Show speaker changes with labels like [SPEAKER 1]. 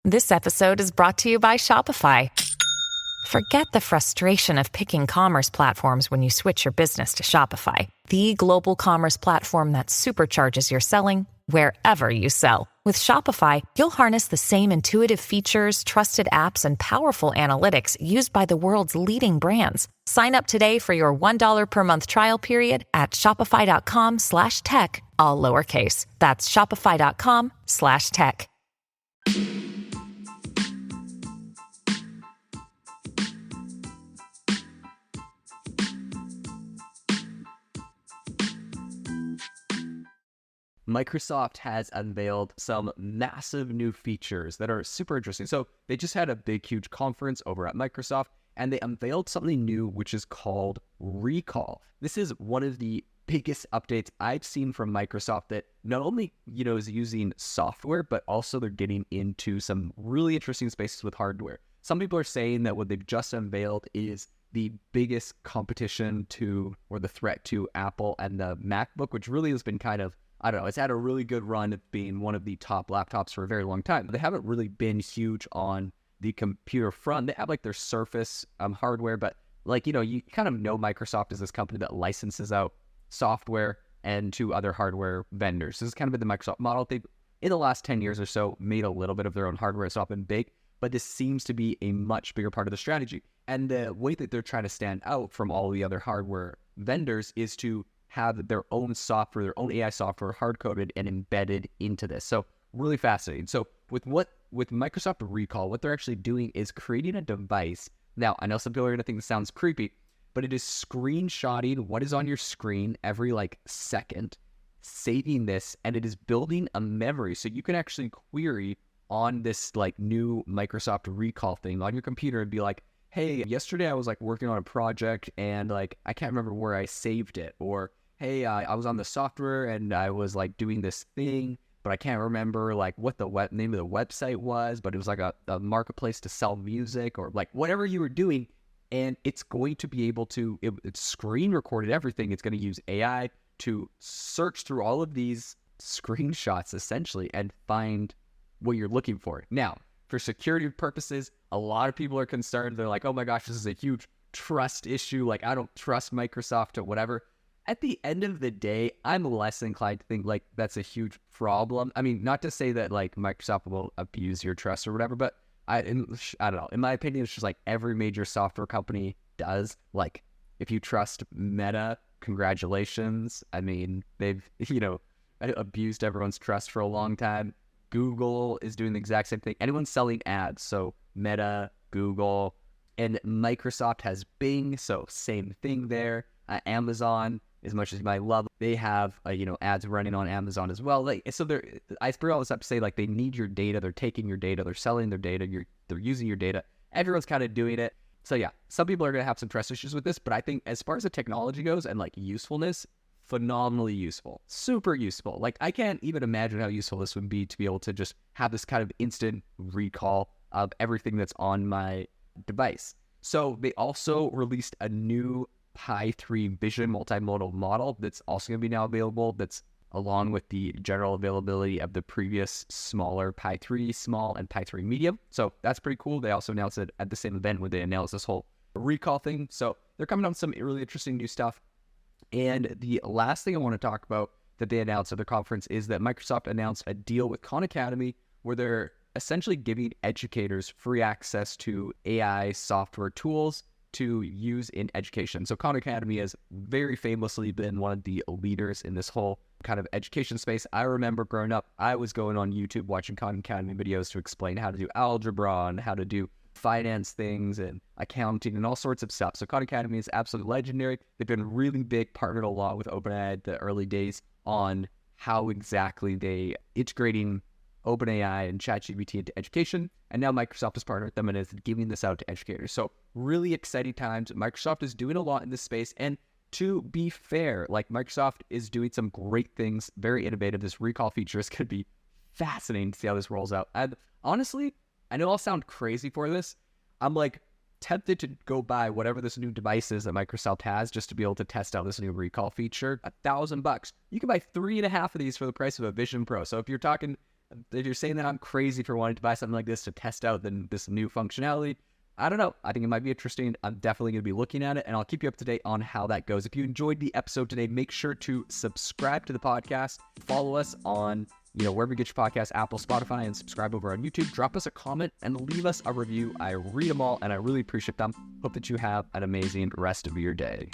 [SPEAKER 1] This episode is brought to you by Shopify. Forget the frustration of picking commerce platforms when you switch your business to Shopify, the global commerce platform that supercharges your selling wherever you sell. With Shopify, you'll harness the same intuitive features, trusted apps, and powerful analytics used by the world's leading brands. Sign up today for your $1 per month trial period at shopify.com/tech, all lowercase. That's shopify.com/tech.
[SPEAKER 2] Microsoft has unveiled some massive new features that are super interesting. So they just had a big, huge conference over at Microsoft, and they unveiled something new, which is called Recall. This is one of the biggest updates I've seen from Microsoft that not only, is using software, but also they're getting into some really interesting spaces with hardware. Some people are saying that what they've just unveiled is the biggest competition to, or the threat to, Apple and the MacBook, which really has been kind of, I don't know, it's had a really good run of being one of the top laptops for a very long time. They haven't really been huge on the computer front. They have like their Surface hardware, but you kind of know Microsoft is this company that licenses out software and to other hardware vendors. This has kind of been the Microsoft model. They've, in the last 10 years or so, made a little bit of their own hardware. It's not been big, but this seems to be a much bigger part of the strategy. And the way that they're trying to stand out from all the other hardware vendors is to have their own software, their own AI software, hard-coded and embedded into this. So really fascinating. So with Microsoft Recall, what they're actually doing is creating a device. Now, I know some people are going to think this sounds creepy, but it is screenshotting what is on your screen every second, saving this, and it is building a memory. So you can actually query on this new Microsoft Recall thing on your computer and be like, hey, yesterday I was working on a project and I can't remember where I saved it. Or, hey, I was on the software and I was doing this thing, but I can't remember what the name of the website was, but it was a marketplace to sell music or whatever you were doing. And it's going to be able to, it's screen recorded everything. It's going to use AI to search through all of these screenshots essentially and find what you're looking for. Now, for security purposes, a lot of people are concerned. They're like, oh my gosh, this is a huge trust issue. I don't trust Microsoft or whatever. At the end of the day, I'm less inclined to think that's a huge problem. I mean, not to say that Microsoft will abuse your trust or whatever, but I don't know. In my opinion, it's just every major software company does. If you trust Meta, congratulations. I mean, they've, abused everyone's trust for a long time. Google is doing the exact same thing. Anyone's selling ads, so Meta, Google, and Microsoft has Bing, so same thing there. Amazon, as much as you might love, they have ads running on Amazon as well. So I bring all this up to say they need your data. They're taking your data. They're selling their data. They're using your data. Everyone's kind of doing it. So yeah, some people are going to have some trust issues with this, but I think as far as the technology goes and usefulness, phenomenally useful, super useful. I can't even imagine how useful this would be to be able to just have this kind of instant recall of everything that's on my device. So they also released a new Pi 3 vision multimodal model that's also going to be now available. That's along with the general availability of the previous smaller Pi 3 small and Pi 3 medium. So that's pretty cool. They also announced it at the same event where they announced this whole recall thing. So they're coming on some really interesting new stuff. And the last thing I want to talk about that they announced at the conference is that Microsoft announced a deal with Khan Academy where they're essentially giving educators free access to AI software tools to use in education. So Khan Academy has very famously been one of the leaders in this whole kind of education space. I remember growing up, I was going on YouTube watching Khan Academy videos to explain how to do algebra and how to do finance things and accounting and all sorts of stuff. So Khan Academy is absolutely legendary. They've been really big, partnered a lot with OpenAI at the early days on how exactly they integrating OpenAI and ChatGPT into education. And now Microsoft has partnered with them and is giving this out to educators. So really exciting times. Microsoft is doing a lot in this space. And to be fair, Microsoft is doing some great things, very innovative. This recall feature is going to be fascinating to see how this rolls out. And honestly, I know I'll sound crazy for this. I'm tempted to go buy whatever this new device is that Microsoft has just to be able to test out this new recall feature. $1,000. You can buy 3.5 of these for the price of a Vision Pro. So if you're talking if you're saying that I'm crazy for wanting to buy something like this to test out this new functionality, I don't know. I think it might be interesting. I'm definitely going to be looking at it, and I'll keep you up to date on how that goes. If you enjoyed the episode today, make sure to subscribe to the podcast. Follow us on, wherever you get your podcast, Apple, Spotify, and subscribe over on YouTube. Drop us a comment and leave us a review. I read them all, and I really appreciate them. Hope that you have an amazing rest of your day.